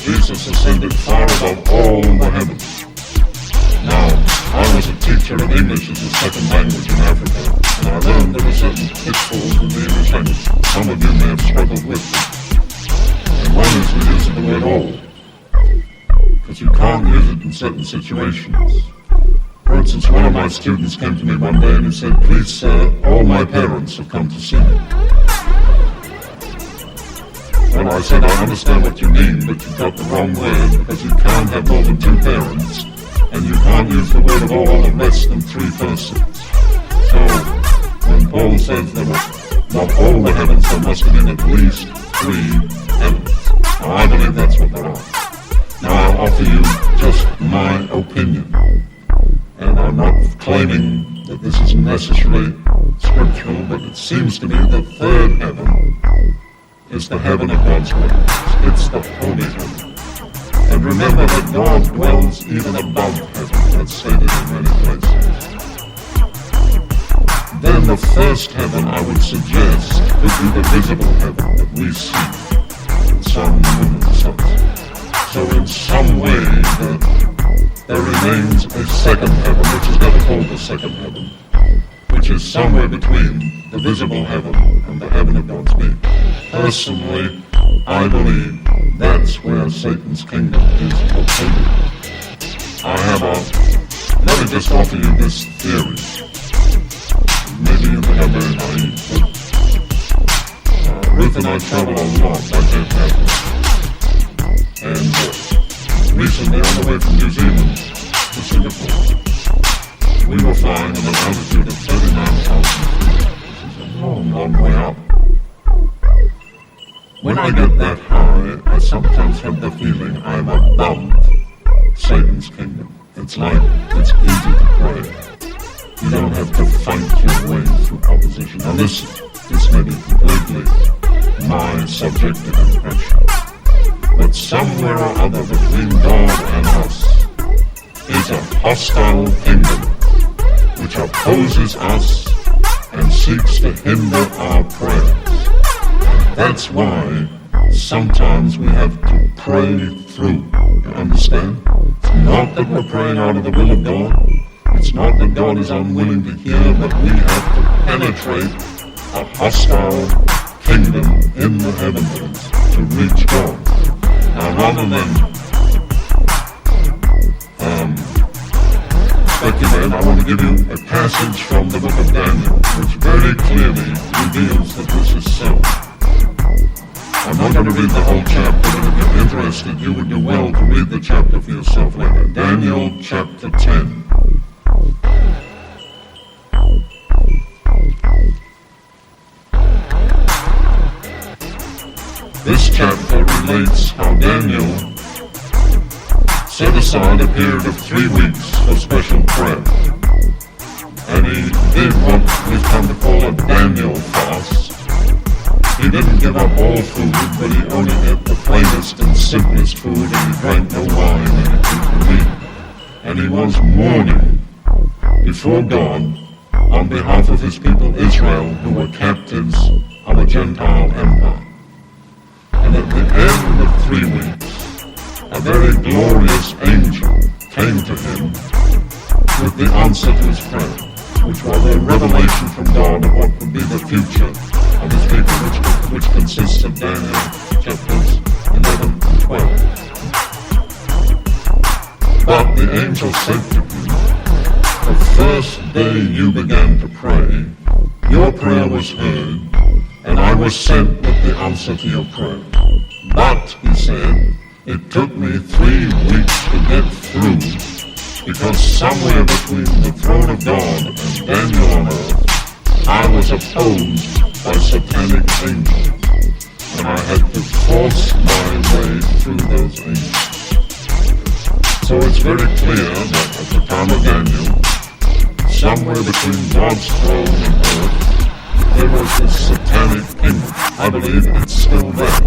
Jesus ascended far above all the heavens. Now, I was a teacher of English as a second language in Africa, and I learned there were certain pitfalls in the English language. Some of you may have struggled with them. And one is the use of the word all, because you can't use it in certain situations. For instance, one of my students came to me one day and he said, "Please sir, all my parents have come to see me." Well, I said, "I understand what you mean, but you've got the wrong word, because you can't have more than two parents, and you can't use the word of all of less than three persons." So, when Paul says there were not all the heavens, there must have been at least three heavens. Now, I believe that's what there are. Now, I'll offer you just my opinion, and I'm not claiming that this is necessarily scriptural, but it seems to me the third heaven is the heaven of God's presence. It's the holy heaven. And remember that God dwells even above heaven. That's stated in many places. Then the first heaven, I would suggest, could be the visible heaven that we see. The sun, moon, and the stars. So in some way, there remains a second heaven, which is never called the second heaven, which is somewhere between the visible heaven and the heaven of God's being. Personally, I believe that's where Satan's kingdom is located. Let me just offer you this theory. Maybe you think I'm very naive, but Ruth and I travel a lot by jet pattern. And recently, on the way from New Zealand to Singapore, we were flying at an altitude of 39,000 feet. This is a long, long way up. When I get that high, I sometimes have the feeling I'm above Satan's kingdom. It's like it's easy to pray. You don't have to fight your way through opposition. Now listen, this may be completely my subjective impression, but somewhere or other between God and us is a hostile kingdom which opposes us and seeks to hinder our prayers. That's why sometimes we have to pray through. You understand? It's not that we're praying out of the will of God. It's not that God is unwilling to hear, but we have to penetrate a hostile kingdom in the heavens to reach God. Now, rather than speculate, I want to give you a passage from the book of Daniel, which very clearly reveals that this is so. I'm not going to read the whole chapter, but if you're interested, you would do well to read the chapter for yourself later. Daniel chapter 10. This chapter relates how Daniel set aside a period of 3 weeks for special prayer. And he did what we've come to call a Daniel fast. He didn't give up all food, but he only ate the plainest and simplest food, and he drank no wine and he didn't eat. And he was mourning before God on behalf of his people Israel, who were captives of a Gentile empire. And at the end of 3 weeks, a very glorious angel came to him with the answer to his prayer, which was a revelation from God of what would be the future of his people, which consists of Daniel chapters 11 and 12. But the angel said to him, the first day you began to pray, your prayer was heard, and I was sent with the answer to your prayer. But, he said, it took me 3 weeks to get through, because somewhere between the throne of God and Daniel on earth, I was opposed by satanic angels, and I had to force my way through those angels. So it's very clear that at the time of Daniel, somewhere between God's throne and earth, there was this satanic kingdom. I believe it's still there.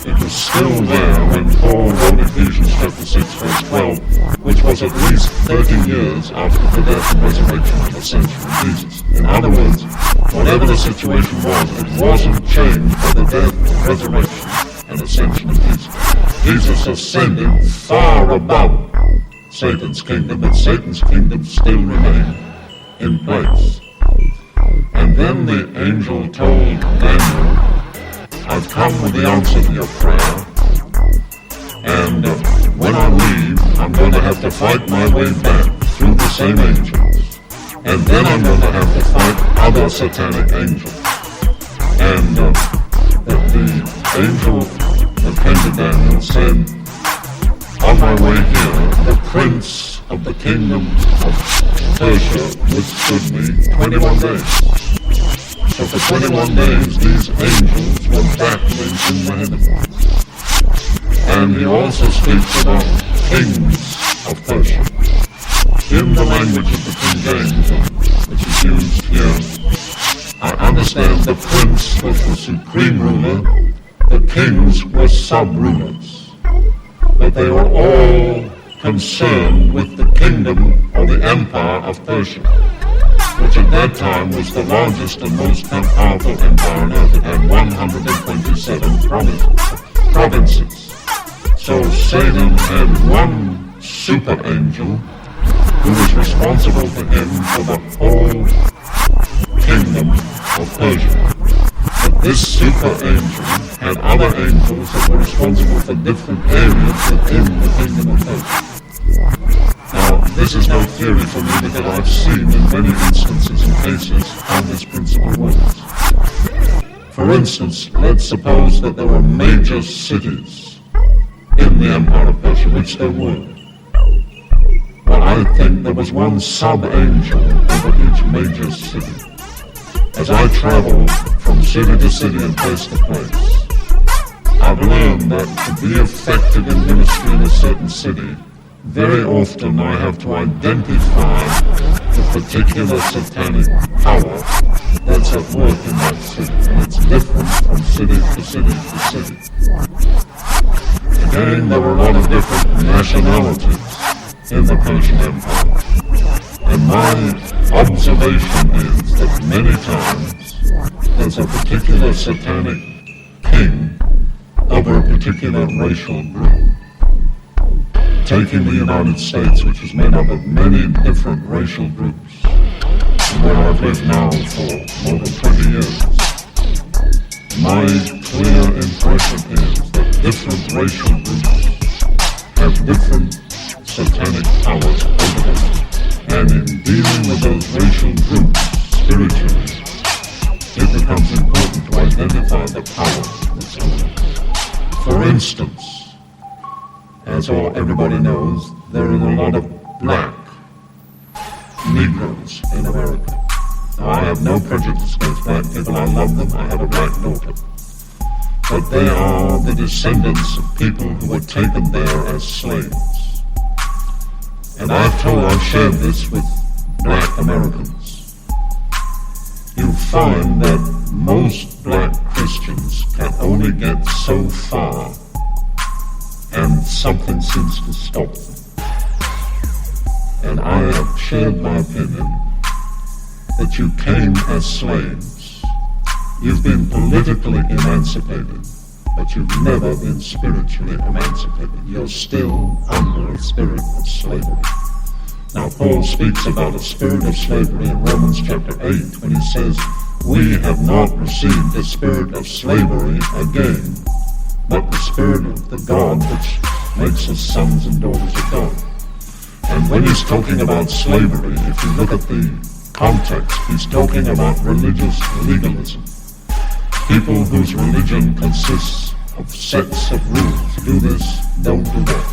It was still there when Paul wrote Ephesians chapter 6 verse 12, which was at least 30 years after the death and resurrection and ascension of Jesus. In other words, whatever the situation was, it wasn't changed by the death, resurrection, and ascension of Jesus. Jesus ascended far above Satan's kingdom, but Satan's kingdom still remained in place. And then the angel told Daniel, I've come with the answer to your prayer, and when I leave, I'm going to have to fight my way back through the same angels, and then I'm going to have to fight other satanic angels. And the angel that came to Daniel said, on my way here, the prince of the kingdom of Persia withstood me 21 days. So for 21 days, these angels were battling in the heavens. And he also speaks about kings of Persia. In the language of the King James, which is used here, I understand the prince was the supreme ruler, the kings were sub-rulers. But they were all concerned with the kingdom or the empire of Persia, which at that time was the largest and most powerful empire on earth. It had 127 provinces. So Satan had one super angel who was responsible for him for the whole kingdom of Persia. But this super angel had other angels that were responsible for different areas within the kingdom of Persia. Now, this is no theory for me because I've seen in many instances and cases how this principle works. For instance, let's suppose that there were major cities in the Empire of Persia, which there were. Well, I think there was one sub-angel over each major city. As I travel from city to city and place to place, I've learned that to be effective in ministry in a certain city, very often I have to identify the particular satanic power that's at work in that city. And it's different from city to city to city. Again, there were a lot of different nationalities in the Persian Empire. And my observation is that many times there's a particular satanic king over a particular racial group. Taking the United States, which is made up of many different racial groups, and where I've lived now for more than 20 years, my clear impression is that different racial groups have different satanic powers over them. And in dealing with those racial groups spiritually, it becomes important to identify the power that's over them. For instance, as everybody knows, there are a lot of black Negroes in America. Now, I have no prejudice against black people. I love them. I have a black daughter. But they are the descendants of people who were taken there as slaves. And I've shared this with black Americans. You find that most black Christians can only get so far, and something seems to stop them. And I have shared my opinion that you came as slaves. You've been politically emancipated, but you've never been spiritually emancipated. You're still under a spirit of slavery. Now, Paul speaks about a spirit of slavery in Romans chapter 8 when he says, we have not received the spirit of slavery again, but the spirit of the God which makes us sons and daughters of God. And when he's talking about slavery, if you look at the context, he's talking about religious legalism. People whose religion consists of sets of rules. Do this, don't do that.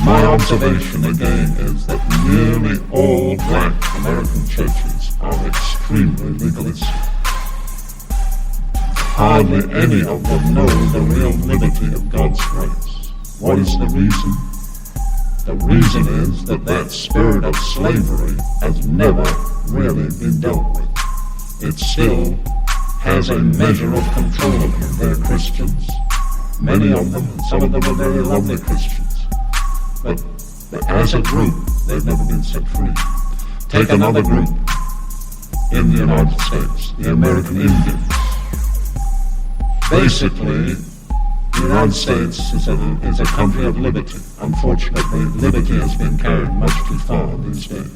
My observation again is that nearly all black American churches are extremely legalistic. Hardly any of them know the real liberty of God's grace. What is the reason? The reason is that that spirit of slavery has never really been dealt with. It still has a measure of control of them. They're Christians, many of them, and some of them are very lovely Christians. But as a group, they've never been set free. Take another group in the United States, the American Indians. Basically, The United States is a country of liberty. Unfortunately, liberty has been carried much too far these days.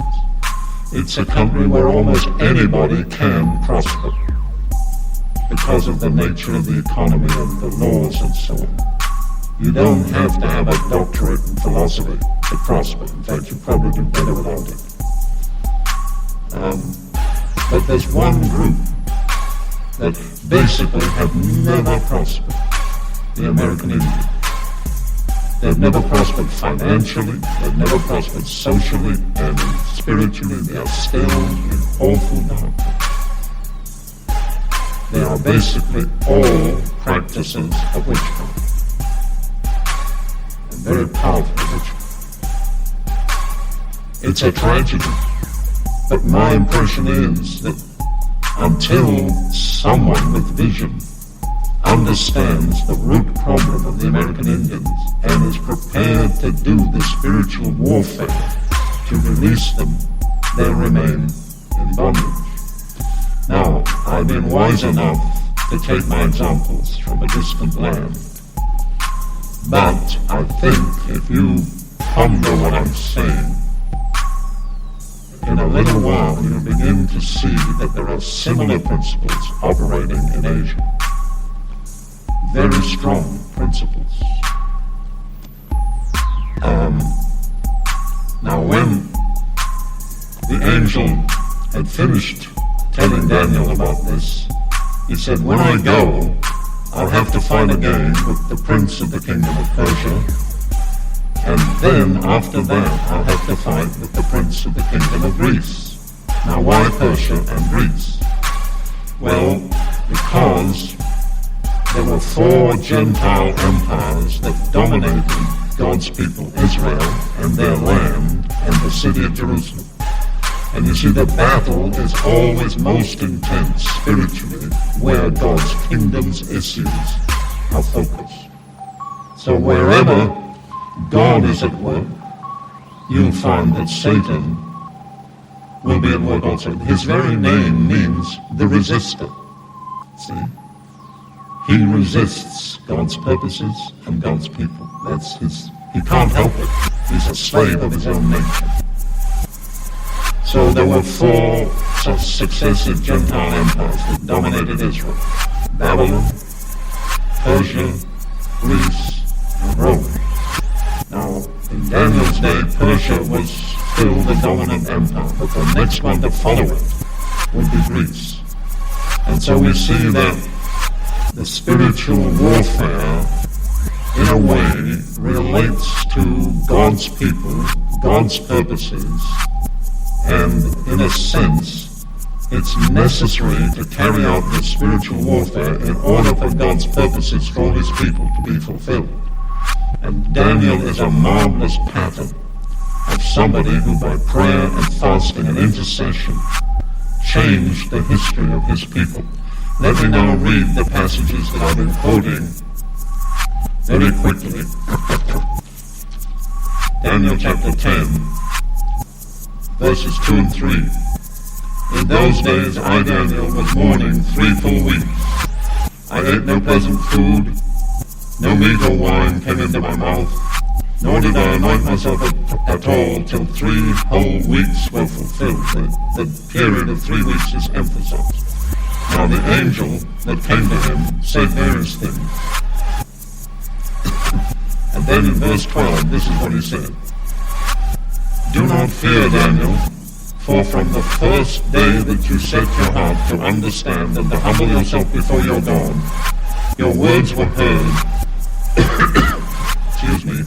It's a country where almost anybody can prosper because of the nature of the economy and the laws and so on. You don't have to have a doctorate in philosophy to prosper. In fact, you probably do better without it. But there's one group that basically have never prospered. The American Indian. They've never prospered financially, they've never prospered socially, and spiritually. They are still in awful darkness. They are basically all practices of witchcraft. And very powerful witchcraft. It's a tragedy. But my impression is that until someone with vision understands the root problem of the American Indians and is prepared to do the spiritual warfare to release them, they'll remain in bondage. Now, I've been wise enough to take my examples from a distant land. But I think if you ponder what I'm saying, in a little while you'll begin to see that there are similar principles operating in Asia. Very strong principles. Now when the angel had finished telling Daniel about this, he said, when I go, I'll have to fight again with the prince of the kingdom of Persia, and then after that I'll have to fight with the prince of the kingdom of Greece. Now why Persia and Greece? Well, because there were 4 Gentile empires that dominated God's people, Israel, and their land, and the city of Jerusalem. And you see, the battle is always most intense spiritually where God's kingdom's issues are focused. So wherever God is at work, you'll find that Satan will be at work also. His very name means the resistor. See? He resists God's purposes and God's people. That's he can't help it. He's a slave of his own nature. So there were 4 successive Gentile empires that dominated Israel. Babylon, Persia, Greece, and Rome. Now, in Daniel's day, Persia was still the dominant empire, but the next one to follow it would be Greece. And so we see that the spiritual warfare, in a way, relates to God's people, God's purposes, and in a sense, it's necessary to carry out this spiritual warfare in order for God's purposes for his people to be fulfilled. And Daniel is a marvelous pattern of somebody who by prayer and fasting and intercession changed the history of his people. Let me now read the passages that I've been quoting very quickly. Daniel chapter 10, verses 2 and 3. In those days I, Daniel, was mourning 3 full weeks. I ate no pleasant food, no meat or wine came into my mouth, nor did I anoint myself at all till 3 whole weeks were fulfilled. The period of 3 weeks is emphasized. Now the angel that came to him said various things. And then in verse 12, this is what he said. Do not fear, Daniel, for from the first day that you set your heart to understand and to humble yourself before your God, your words were heard, excuse me,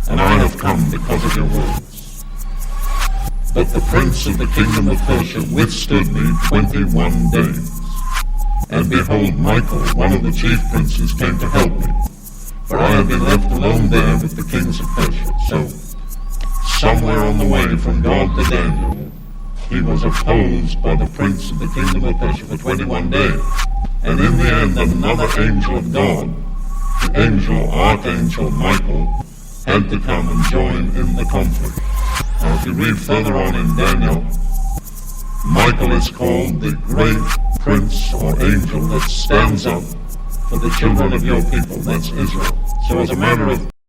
and I have come because of your words. But the prince of the kingdom of Persia withstood me 21 days. And behold, Michael, one of the chief princes, came to help me, for I had been left alone there with the kings of Persia. So, somewhere on the way from God to Daniel, he was opposed by the prince of the kingdom of Persia for 21 days. And in the end, another angel of God, the archangel Michael, had to come and join in the conflict. Now, if you read further on in Daniel, Michael is called the great prince or angel that stands up for the children of your people, that's Israel. So as a matter of